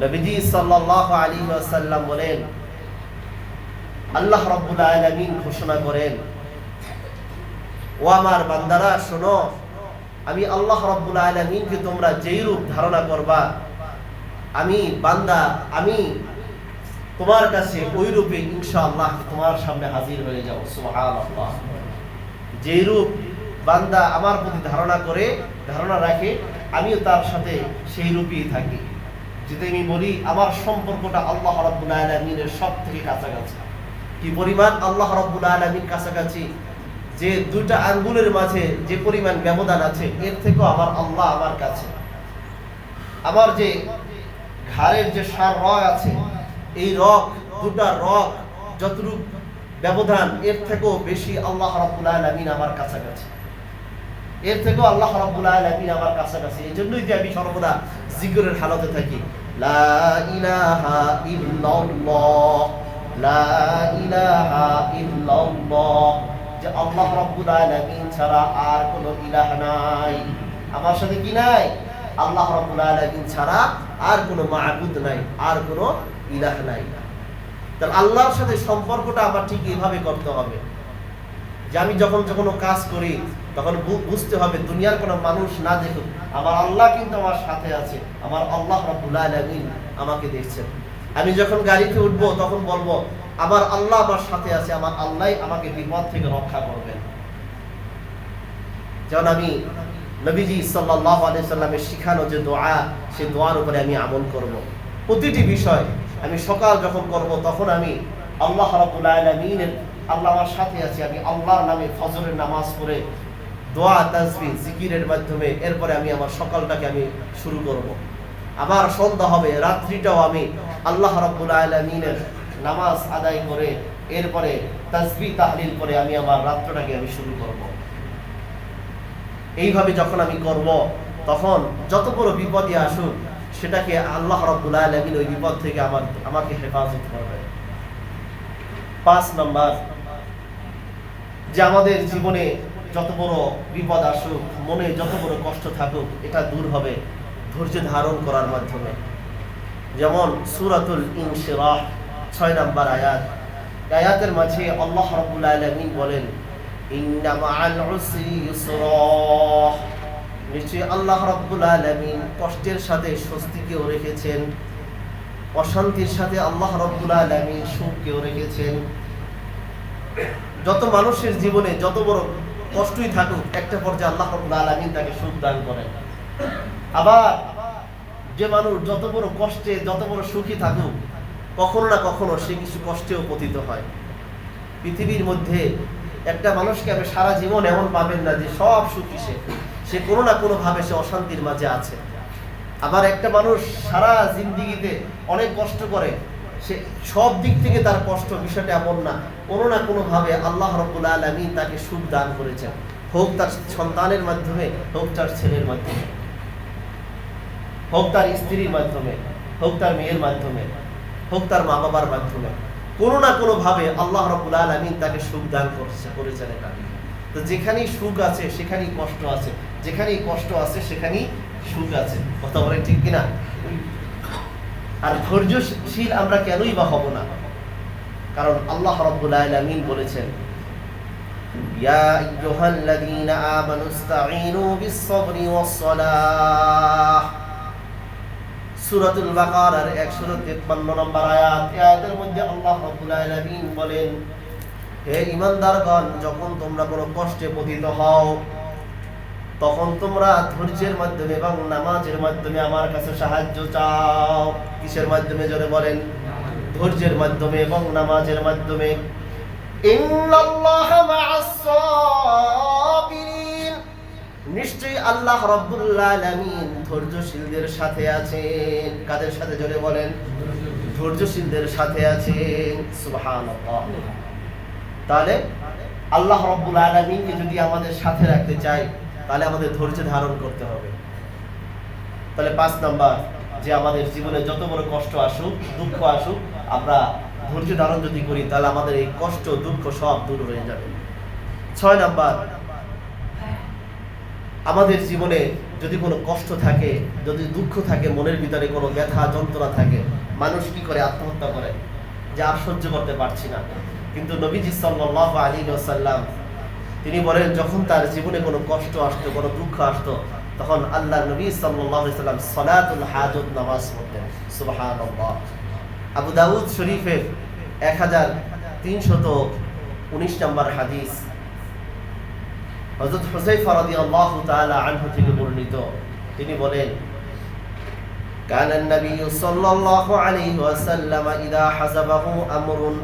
নবীজি সাল্লাল্লাহু আলাইহি ওয়াসাল্লাম বলেন, আল্লাহ রাব্বুল আলামিন ঘোষণা করেন, ও আমার বান্দারা শোনো, আমি আল্লাহ রাব্বুল আলামিনকে তোমরা যেই রূপ ধারণা করবা, আমি বান্দা আমি তোমার কাছে ওই রূপে ইনশাআল্লাহ তোমার সামনে হাজির হয়ে যাব। সুবহানাল্লাহ। যেই রূপ বান্দা আমার প্রতি ধারণা রাখে, আমিও তার সাথে সেই রূপেই থাকি। যদি আমি বলি আমার সম্পর্কটা আল্লাহ রাব্বুল আলামিনের সব থেকে কাছাকাছি, কি পরিমাণ আল্লাহ রাব্বুল আলামিন কাছাকাছি, যে দুইটা আঙ্গুলের মাঝে যে পরিমাণ ব্যবধান আছে, এর থেকেও আমার আল্লাহ আমার কাছে। আমার যে ঘাড়ের যে রগ আছে, এই দুটা রগ যতটুকু ব্যবধান, এর থেকেও বেশি আল্লাহ রাব্বুল আলামিন আমার কাছাকাছি, এর থেকেও আল্লাহ রাব্বুল আলামিন আমার কাছাকাছি। এই জন্যই যে আমি সর্বদা জিকিরের হালতে থাকি, লা ইলাহা ইল্লাল্লাহ, লা ইলাহা ইল্লাল্লাহ, যে আল্লাহ রাব্বুল আলামিন ছাড়া আর কোনো ইলাহ নাই। আমার সাথে কি নাই? আল্লাহ রাব্বুল আলামিন ছাড়া আর কোনো মাবুদ নাই, আর কোনো ইলাহ নাই। তাহলে আল্লাহর সাথে সম্পর্কটা আমার ঠিক এইভাবে করতে হবে যে আমি যখন কোনো কাজ করি তখন বুঝতে হবে দুনিয়ার কোনো মানুষ না দেখুক, আমার আল্লাহ কিন্তু আমার সাথে আছে, আমার আল্লাহ রাব্বুল আলামিন আমাকে দেখছেন। আমি যখন গাড়িতে উঠবো তখন বলবো আমার আল্লাহ আমার সাথে আছে, আমার আল্লাহই আমাকে বিপদ থেকে রক্ষা করবেন। যেমন আমি নবীজি সাল্লাল্লাহু আলাইহি সাল্লামের শিখানো যে দোয়া, সেই দোয়ার উপরে আমি আমল করব। প্রতিটি বিষয় আমি সকাল যখন করব তখন আমি আল্লাহ রাব্বুল আলামিনের, আল্লাহ আমার সাথে আছে, আমি আল্লাহর নামে ফজরের নামাজ পড়ে দোয়া তাসবিহ জিকিরের মাধ্যমে এরপরে আমি আমার সকালটাকে আমি শুরু করব। আবার সন্ধ্যা হবে, রাত্রিটাও আমি আল্লাহ রাব্বুল আলামিনের নামাজ আদায় করে এরপরে তাসবিহ তাহলিল করে আমি আমার রাত্রটাকে আমি শুরু করব। এইভাবে যখন আমি করব তখন যত বড় বিপদই আসুক সেটাকে আল্লাহ রাব্বুল আলামিন ওই বিপদ থেকে আমাকে হেফাজত করবে। 5 নাম্বার, যে আমাদের জীবনে যত বড় বিপদ আসুক, মনে যত বড় কষ্ট থাকুক, এটা দূর হবে ধৈর্য ধারণ করার মাধ্যমে। যেমন সূরাতুল ইনশিরাহ 6 নাম্বার আয়াত, আয়াতের মাঝে আল্লাহ রাব্বুল আলামিন বলেন, ইন্না মাআল উসরি ইউসরা, নিশ্চয়ই আল্লাহ রাব্বুল আলামিন কষ্টের সাথে স্বস্তিকেও রেখেছেন, অশান্তির সাথে আল্লাহ রাব্বুল আলামিন সুখকেও রেখেছেন। যত মানুষের জীবনে যত বড় কষ্টই থাকুক, একটা পর্যায়ে আল্লাহ রাব্বুল আলামিন তাকে সুখ দান করেন। আবার যে মানুষ যত বড় কষ্টে যত বড় সুখী থাকুক, কখনো না কখনো সে কিছু কষ্টেও পতিত হয়। পৃথিবীর মধ্যে একটা মানুষকে আপনি সারা জীবন এমন পাবেন না যে সব সুখী, সে কোনো না কোনো ভাবে সে অশান্তির মাঝে আছে। আবার একটা মানুষ সারা জিন্দেগিতে অনেক কষ্ট করে, সে সব দিক থেকে তার কষ্ট, বিষয়টা এমন না, কোনো না কোনো ভাবে আল্লাহ রাব্বুল আলামিন তাকে সুখ দান করেছেন, হোক তার সন্তানের মাধ্যমে, হোক তার ছেলের মাধ্যমে, হোক তার স্ত্রীর মাধ্যমে, হোক তার মেয়ের মাধ্যমে, হোক তার মা বাবার মাধ্যমে, কোনো না কোনো ভাবে আল্লাহ রাব্বুল আলামিন তাকে সুখ দান করেছেন। এটা তো যেখানেই সুখ আছে সেখানেই কষ্ট আছে, যেখানেই কষ্ট আছে সেখানেই সুখ আছে। কথা বলেন ঠিক কিনা? আর ধৈর্যশীল আমরা কেনই বা হব না? কারণ আল্লাহ রাব্বুল আলামিন বলেছেন, ইয়া আইয়ুহাল্লাযীনা আমানুস্তাঈনু বিস-সাবরি ওয়াস-সালাহ, সূরাতুল বাকারার 153 নম্বর আয়াত। এই আয়াতের মধ্যে আল্লাহ রাব্বুল আলামিন বলেন, হে ঈমানদারগণ, যখন তোমরা কোনো কষ্টে পতিত হও তখন তোমরা ধৈর্যের মাধ্যমে এবং নামাজের মাধ্যমে আমার কাছে সাহায্য চাও। কিসের মাধ্যমে জোরে বলেন? ধৈর্যের মাধ্যমে এবং নামাজের মাধ্যমে। ইন্নাল্লাহা মা'আস সাবিরিন, নিশ্চয়ই আল্লাহ রাব্বুল আলামিন ধৈর্যশীলদের সাথে আছেন। কাদের সাথে জোরে বলেন? ধৈর্যশীলদের সাথে আছেন। সুবহানাল্লাহ। তাহলে আল্লাহ রাব্বুল আলামিনকে যদি আমাদের সাথে রাখতে চাই তাহলে আমাদের ধৈর্য ধারণ করতে হবে। তাহলে 5 নাম্বার, যে আমাদের জীবনে যত বড় কষ্ট আসুক, দুঃখ আসুক, আমরা ধৈর্য ধারণ যদি করি তাহলে আমাদের এই কষ্ট দুঃখ সব দূর হয়ে যাবে। 6 নাম্বার, আমাদের জীবনে যদি কোনো কষ্ট থাকে, যদি দুঃখ থাকে, মনের ভিতরে কোনো ব্যথা যন্ত্রণা থাকে, মানুষ কি করে? আত্মহত্যা করে, যে আর সহ্য করতে পারছি না। কিন্তু নবীজি সাল্লাল্লাহু আলাইহি ওয়াসাল্লাম তিনি বলেন, যখন তার জীবনে কোনো কষ্ট আসতো, কোনো দুঃখ আসতো, তখন আল্লাহ নবী সাল্লাল্লাহু আলাইহি ওয়াসাল্লাম সালাতুল হাজত নামাজ পড়তেন। সুবহানাল্লাহ। আবু দাউদ শরীফের 1319 নম্বর হাদিস, হযরত হুযায়ফা রাদিয়াল্লাহু তাআলা আনহু থেকে বর্ণিত, তিনি বলেন, কানা নবী সাল্লাল্লাহু আলাইহি ওয়াসাল্লাম ইযা হাযাবাহু আমরুন,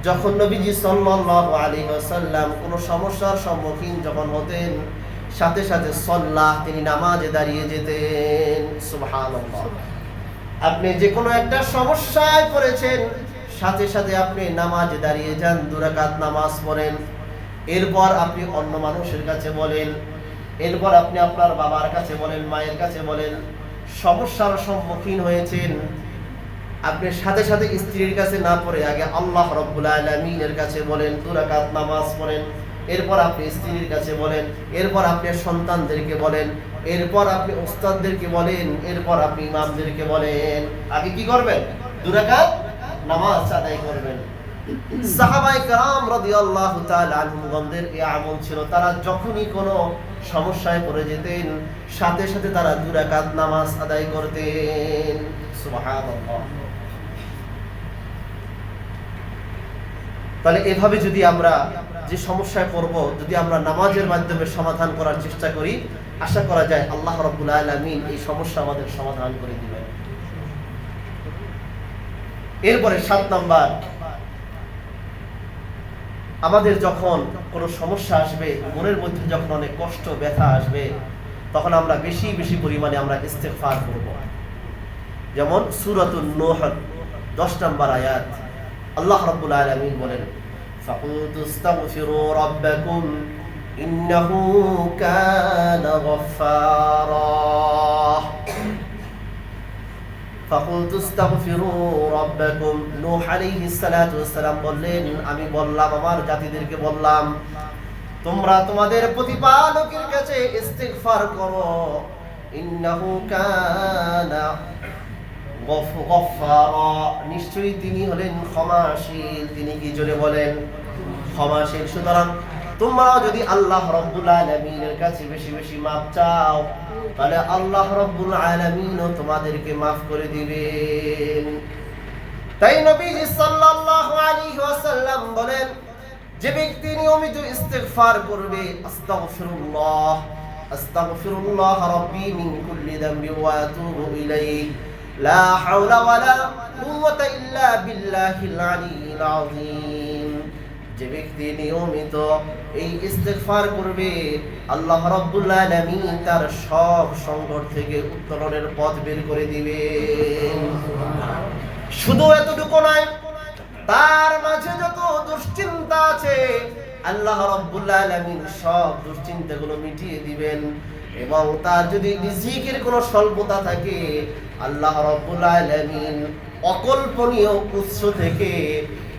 যখন নবীজি সাল্লাল্লাহু আলাইহি ওয়াসাল্লাম কোনো সমস্যার সম্মুখীন যখন হতেন, সাথে সাথে সাল্লাহ, তিনি নামাজে দাঁড়িয়ে যেতেন। সুবহানাল্লাহ। আপনি যে কোনো একটা সমস্যায় পড়েছেন, সাথে সাথে আপনি নামাজে দাঁড়িয়ে যান, 2 রাকাত নামাজ পড়েন, এরপর আপনি অন্য মানুষের কাছে বলেন, এরপর আপনি আপনার বাবার কাছে বলেন, মায়ের কাছে বলেন, সমস্যার সম্মুখীন হয়েছেন, আপনি সাথে সাথে স্ত্রীর কাছে না পড়ে আগে আল্লাহ রাব্বুল আলামিনের কাছে বলেন, 2 রাকাত নামাজ পড়েন, এরপর আপনি স্ত্রীর কাছে বলেন, এরপর আপনি সন্তানদেরকে বলেন, এরপর আপনি উস্তাদদেরকে বলেন, এরপর আপনি ইমামদেরকে বলেন। আগে কি করবেন? 2 রাকাত নামাজ আদায় করবেন। সাহাবায়ে কেরাম রাদিয়াল্লাহু তাআলা আনহুমদের এই আমল ছিল, তারা যখনই কোনো সমস্যায় পড়ে যেতেন, সাথে সাথে তারা 2 রাকাত নামাজ আদায় করতেন। সুবহানাল্লাহ। তাহলে এভাবে যদি আমরা যে সমস্যায় পড়ব, যদি আমরা নামাজের মাধ্যমে সমাধান করার চেষ্টা করি, আশা করা যায় আল্লাহ রাব্বুল আলামিন এই সমস্যা আমাদের সমাধান করে দিবেন। এরপরে 7 নাম্বার, আমাদের যখন কোনো সমস্যা আসবে, মনের মধ্যে যখন অনেক কষ্ট ব্যথা আসবে, তখন আমরা বেশি বেশি পরিমাণে আমরা ইস্তেগফার করব। যেমন সূরাতুন নূহ 10 নম্বর আয়াত, আল্লাহ রাব্বুল আলামিন বলেন, ফাকুলতু আস্তাগফিরু রাব্বাকুম ইন্নাহু কানা গফফারা। ফাকুলতু আস্তাগফিরু রাব্বাকুম, নূহ আলাইহিস সালাতু ওয়াস সালাম বললেন, আমি বললাম, আমার জাতিদেরকে বললাম, তোমরা তোমাদের প্রতিপালকের কাছে ইস্তিগফার করো, ইন্নাহু কানা গফফারা, নিশ্চয়ই তিনি হলেন ক্ষমাশীল। তিনি কি? জোরে বলেন, ক্ষমাশীল। সুতরাং তোমরা যদি আল্লাহ রাব্বুল আলামিনের কাছে বেশি বেশি মাফ চাও, তাহলে আল্লাহ রাব্বুল আলামিনও তোমাদেরকে মাফ করে দিবেন। তাই নবীজি সাল্লাল্লাহু আলাইহি ওয়াসাল্লাম বলেন, যে ব্যক্তি নিয়মিত ইস্তিগফার করবে, আস্তাগফিরুল্লাহ আস্তাগফিরুল্লাহ রাব্বি মিন কুল্লি যামবি ওয়া আতুবু ইলাইহি লা হাওলা ওয়ালা কুওয়াতা ইল্লা বিল্লাহিল আলিয়্যিল আযীম, যে ব্যক্তি নিয়মিত এই ইস্তিগফার করবে, আল্লাহ রাব্বুল আলামিন তার সব সংকট থেকে উত্তরণের পথ বের করে দিবেন। শুধু এতটুকু নয়, তার মাঝে যত দুশ্চিন্তা আছে, আল্লাহ রাব্বুল আলামিন সব দুশ্চিন্তাগুলো মিটিয়ে দিবেন। এবং তার যদি রিজিকের কোনো স্বল্পতা থাকে, আল্লাহ রাব্বুল আলামিন অকল্পনীয় উৎস থেকে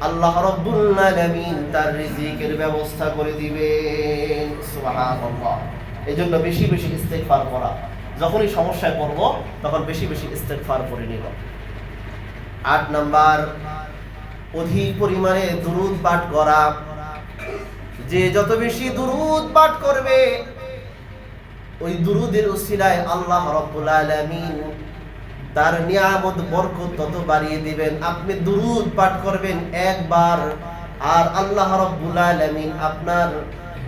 আল্লাহ রাব্বুল আলামিন তার রিজিকের ব্যবস্থা করে দিবেন। সুবহানাল্লাহ। এজন্য বেশি বেশি ইস্তিগফার করা, যখনই সমস্যায় পড়ব তখন বেশি বেশি ইস্তিগফার করে নিব। 8 নাম্বার, অধিক পরিমাণে দুরূদ পাঠ করা। যে যত বেশি দুরূদ পাঠ করবে, ওই দুরূদের উসিলায় আল্লাহ রাব্বুল আলামিন তার নিয়ামত বরকত তত বাড়িয়ে দিবেন। আপনি দুরূদ পাঠ করবেন একবার, আর আল্লাহ রাব্বুল আলামিন আপনার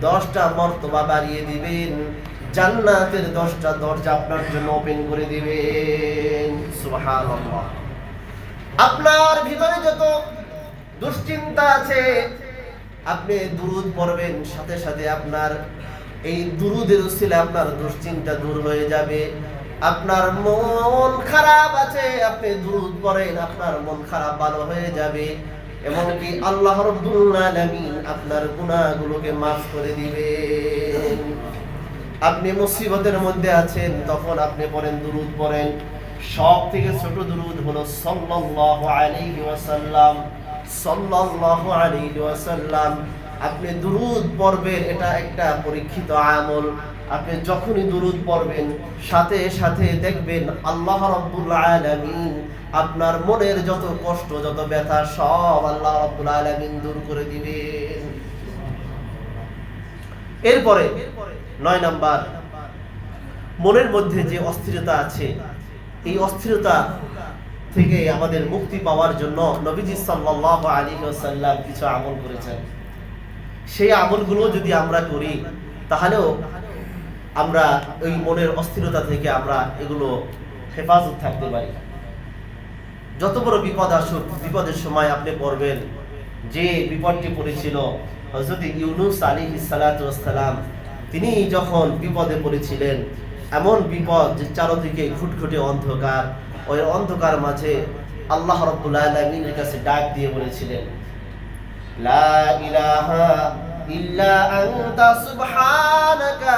10টা মর্তবা বাড়িয়ে দিবেন, জান্নাতের 10টা দরজা আপনার জন্য ওপেন করে দিবেন। সুবহানাল্লাহ। আপনার ভিতরে যত দুশ্চিন্তা আছে, আপনি দুরূদ পড়বেন, সাথে সাথে আপনার এই দুরূদের উসিলায় আপনার দুশ্চিন্তা দূর হয়ে যাবে। আপনার মন খারাপ আছে, আপনি দুরূদ পড়েন, আপনার মন খারাপ ভালো হয়ে যাবে। এবং কি আল্লাহ রাব্বুল আলামিন আপনার গুনাহগুলোকে মাফ করে দিবেন। আপনি মুসিবতের মধ্যে আছেন, তখন আপনি পড়েন, দুরূদ পড়েন। সব থেকে ছোট দুরূদ হলো সাল্লাল্লাহু আলাইহি ওয়াসাল্লাম, সাল্লাল্লাহু আলাইহি ওয়াসাল্লাম। আপনি দুরূদ পড়বেন, এটা একটা পরীক্ষিত আমল। আপনি যখনই দুরূদ পড়বেন সাথে সাথে দেখবেন আল্লাহ রাব্বুল আলামিন আপনার মনের যত কষ্ট, যত ব্যথা সব আল্লাহ রাব্বুল আলামিন দূর করে দিবেন। এরপরে 9 নাম্বার, মনের মধ্যে যে অস্থিরতা আছে, এই অস্থিরতা থেকে আমাদের মুক্তি পাওয়ার জন্য নবীজি সাল্লাল্লাহু আলাইহি ওয়াসাল্লাম কিছু আমল করেছেন। সেই আমলগুলো যদি আমরা করি তাহলেও আমরা ওই মনের অস্থিরতা থেকে আমরা এগুলো হেফাজত থাকতে পারি। যত বড় বিপদ আসুক, বিপদের সময় আপনি পড়বেন যে বিপদটি পড়েছিল হযরত ইউনূস আলাইহিস সালাতু ওয়াস সালাম, তিনি যখন বিপদে পড়েছিলেন, এমন বিপদ যে চারদিকে ঘুটঘুটে অন্ধকার, ওই অন্ধকার মাঝে আল্লাহ রাব্বুল আলামিনের কাছে ডাক দিয়ে বলেছিলেন, লা ইলাহা ইল্লা আনতা সুবহানাকা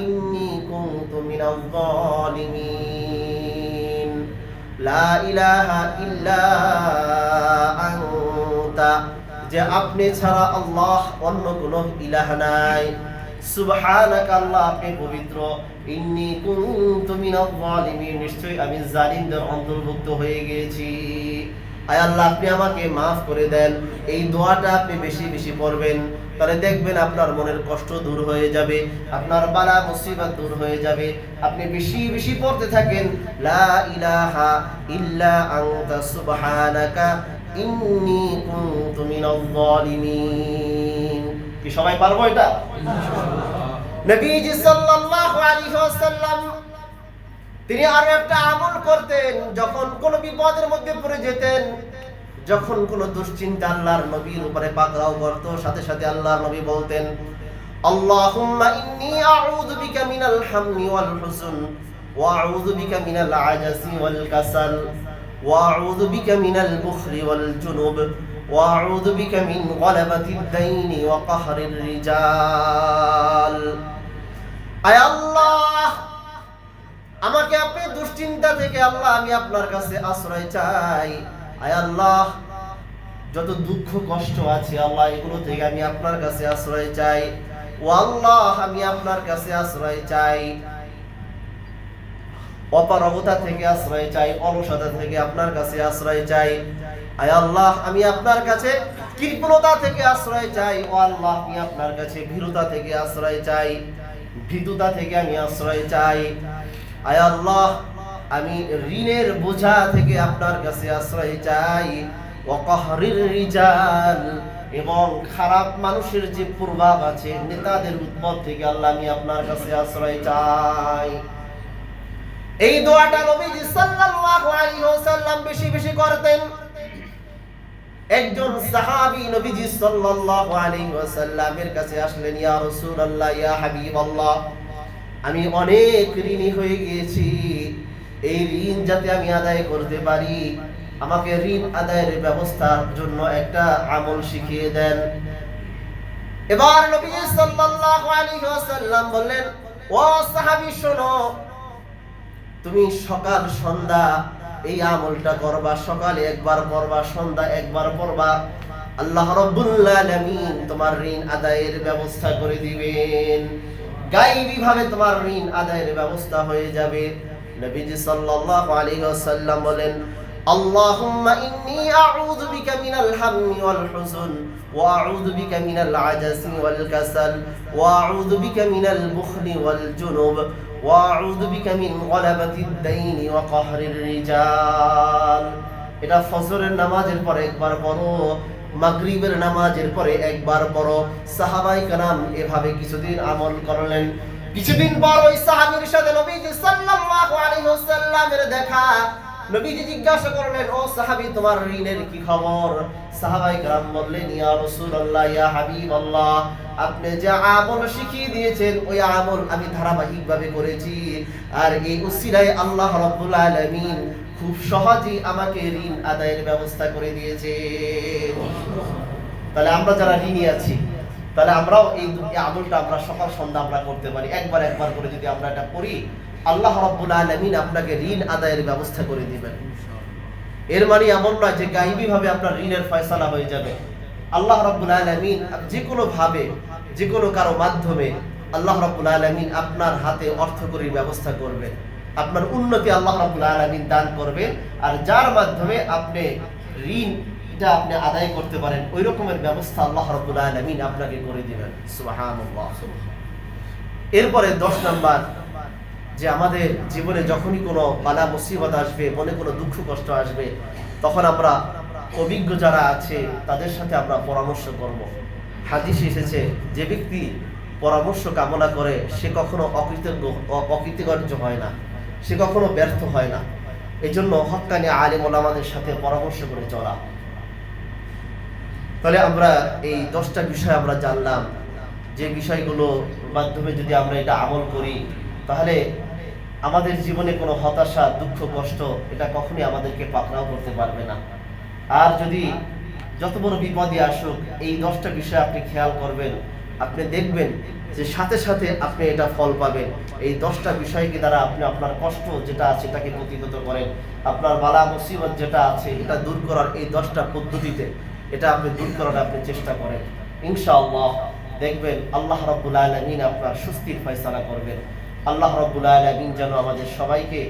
ইন্নী কুনতু মিনাজ জালিমিন। লা ইলাহা ইল্লা আনতা, যে আপনি ছাড়া আল্লাহ অন্য কোনো ইলাহ নাই। সুবহানাকা, আল্লাহ আপনি পবিত্র। ইন্নী কুনতু মিনাজ জালিমিন, নিশ্চয়ই আমি জালিমদের অন্তর্ভুক্ত হয়ে গিয়েছি। আয় আল্লাহ, আপনি আমাকে মাফ করে দেন। এই দোয়াটা আপনি বেশি বেশি পড়বেন, তাহলে দেখবেন আপনার মনের কষ্ট দূর হয়ে যাবে, আপনার বালা মুসিবত দূর হয়ে যাবে। আপনি বেশি বেশি পড়তে থাকেন, লা ইলাহা ইল্লা আনতা সুবহানাকা ইন্নী কুনতু মিনাজ জালিমিন। কি সবাই পারবো এটা? নবীজি সাল্লাল্লাহু আলাইহি ওয়াসাল্লাম তিনি আরো একটা আমল করতেন। যখন কোন বিপদের মধ্যে পড়ে যেতেন, যখন কোন দুশ্চিন্তা আল্লাহর নবীর উপরে পাকড়াও করত, সাথে সাথে আল্লাহর নবী বলতেন, আল্লাহুম্মা ইন্নী আউযু বিকা মিনাল হাম্মি ওয়াল হুজন ওয়া আউযু বিকা মিনাল আজাজি ওয়াল কাসাল ওয়া আউযু বিকা মিনাল বুখলি ওয়াল জুনুব ওয়া আউযু বিকা মিন গলাবাতিদ দাইনি ওয়া কাহরির রিজাল। আয় আল্লাহ, আমাকে আপনি দুশ্চিন্তা থেকে আল্লাহ আমি আপনার কাছে আশ্রয় চাই। আয় আল্লাহ, যত দুঃখ কষ্ট আছে আল্লাহ এগুলো থেকে আমি আপনার কাছে আশ্রয় চাই। ও আল্লাহ, আমি আপনার কাছে আশ্রয় চাই। অপারগতা থেকে আশ্রয় চাই, অলসতা থেকে আপনার কাছে আশ্রয় চাই। আয় আল্লাহ, আমি আপনার কাছে কৃপণতা থেকে আশ্রয় চাই। ও আল্লাহ, আমি আপনার কাছে ভীরুতা থেকে আশ্রয় চাই, ভীতুতা থেকে আমি আশ্রয় চাই। আয় আল্লাহ, আমি ঋণের বোঝা থেকে আপনার কাছে আশ্রয় চাই। ওয়া কাহরির রিজাল, এবং খারাপ মানুষের যে প্রভাব আছে, নেতাদের উৎপদ থেকে আল্লাহ আমি আপনার কাছে আশ্রয় চাই। এই দোয়াটা নবীজি সাল্লাল্লাহু আলাইহি ওয়াসাল্লাম বেশি বেশি করতেন। একজন সাহাবী নবীজি সাল্লাল্লাহু আলাইহি ওয়াসাল্লামের কাছে আসলেন, ইয়া রাসূলুল্লাহ, ইয়া হাবিবাল্লাহ, আমি অনেক ঋণী হয়ে গিয়েছি। এই ঋণ যাতে আমি আদায় করতে পারি, আমাকে ঋণ আদায়ের ব্যবস্থার জন্য একটা আমল শিখিয়ে দেন। এবার নবীজি সাল্লাল্লাহু আলাইহি ওয়াসাল্লাম বললেন, ও সাহাবী শোনো, তুমি সকাল সন্ধ্যা এই আমলটা করবা। সকালে একবার পড়বা, সন্ধ্যা একবার পড়বা। আল্লাহ রাব্বুল আলামিন তোমার ঋণ আদায়ের ব্যবস্থা করে দিবেন। গায়বী ভাবে তোমার ঋণ আদায়ের ব্যবস্থা হয়ে যাবে। নবীজি সাল্লাল্লাহু আলাইহি ওয়াসাল্লাম বলেন, আল্লাহুম্মা ইন্নী আউযু বিকা মিনাল হাম্মি ওয়াল হুজন ওয়া আউযু বিকা মিনাল আজাজি ওয়াল কাসাল ওয়া আউযু বিকা মিনাল বুখলি ওয়াল জুনুব ওয়া আউযু বিকা মিন গলাবাতিদ দাইনি ওয়া কাহরির রিজাল। এটা ফজরের নামাজের পরে একবার পড়ো, মাগরিবের নামাজের পরে একবার পড়ো। সাহাবায়ে কেরাম এভাবে কিছুদিন আমল করলেন। কিছুদিন পর ওই সাহাবীর সাথে নবীজি সাল্লাল্লাহু আলাইহি ওয়াসাল্লামের দেখা। নবীজি জিজ্ঞাসা করলেন, ও সাহাবী, তোমার ঋণের কি খবর? সাহাবায়ে কেরাম বললেন, ইয়া রাসূলুল্লাহ, ইয়া হাবিবাল্লাহ, আপনি যে আমল শিখিয়ে দিয়েছেন ওই আমল আমি ধারাবাহিকভাবে করেছি, আর এই উসিলায় আল্লাহ রাব্বুল আলামিন খুব সহজেই আমাকে ঋণ আদায়ের ব্যবস্থা করে দিয়েছে। তাহলে আমরা যারা ঋণী আছি, তাহলে আমরাও এই আমলটা আমরা সকাল সন্ধ্যা আমরা করতে পারি। একবার একবার করে যদি আমরা এটা করি, আল্লাহ রাব্বুল আলামিন আপনাকে ঋণ আদায়ের ব্যবস্থা করে দিবেন। এর মানে এমন নয় যে গায়বী ভাবে আপনার ঋণের ফয়সালা হয়ে যাবে। আল্লাহ রাব্বুল আলামিন যে কোনো ভাবে, যে কোনো কারো মাধ্যমে আল্লাহ রাব্বুল আলামিন আপনার হাতে অর্থকরীর ব্যবস্থা করবেন, আপনার উন্নতি আল্লাহ রাব্বুল আলামিন দান করবেন। আর যার মাধ্যমে আপনি ঋণটা আপনি আদায় করতে পারেন, ওই রকমের ব্যবস্থা আল্লাহ রাব্বুল আলামিন আপনাকে করে দিবেন। সুবহানাল্লাহ। এরপরে 10 নাম্বার, যে আমাদের জীবনে যখনই কোনো বালা মুসিবত আসবে, মনে কোনো দুঃখ কষ্ট আসবে, তখন আমরা অভিজ্ঞ যারা আছে তাদের সাথে আমরা পরামর্শ করব। হাদিসে এসেছে, যে ব্যক্তি পরামর্শ কামনা করে সে কখনো অকৃতকার্য হয় না, সে কখনো ব্যর্থ হয় না। এই জন্য হক্কানি আলেম ওলামাদের সাথে পরামর্শ করে চলা। তাহলে আমরা এই 10টা বিষয় আমরা জানলাম, যে বিষয়গুলোর মাধ্যমে যদি আমরা এটা আমল করি তাহলে আমাদের জীবনে কোনো হতাশা, দুঃখ, কষ্ট এটা কখনোই আমাদেরকে পাকড়াও করতে পারবে না। আর যদি যত বড় বিপদই আসুক, এই 10টা বিষয় আপনি খেয়াল করবেন, আপনি দেখবেন যে সাথে সাথে আপনি এটা ফল পাবেন। এই 10টা বিষয়কে দ্বারা আপনি আপনার কষ্ট যেটা আছে এটাকে প্রতিহত করেন, আপনার বালা মুসিবত যেটা আছে এটা দূর করার এই 10টা পদ্ধতিতে এটা আপনি দূর করার আপনি চেষ্টা করেন, ইনশাআল্লাহ দেখবেন আল্লাহ রাব্বুল আলামিন আপনার সুস্থির ফয়সালা করবেন। আল্লাহ রাব্বুল আলামিন যেন আমাদের সবাইকে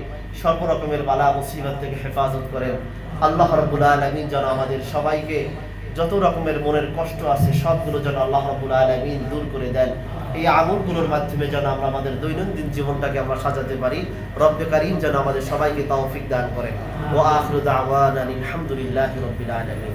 সর্ব রকমের বালা মুসিবত থেকে হেফাজত করেন। আল্লাহ রাব্বুল আলামিন যেন আমাদের সবাইকে যত রকমের মনের কষ্ট আছে সবগুলো যেন আল্লাহ রাব্বুল আলামিন দূর করে দেন। এই আমলগুলোর মাধ্যমে যেন আমরা আমাদের দৈনন্দিন জীবনটাকে আমরা সাজাতে পারি। রব্বে কারীম যেন আমাদের সবাইকে তৌফিক দান করেন। ওয়া আখিরু দাওয়ানা আলহামদুলিল্লাহি রাব্বিল আলামিন।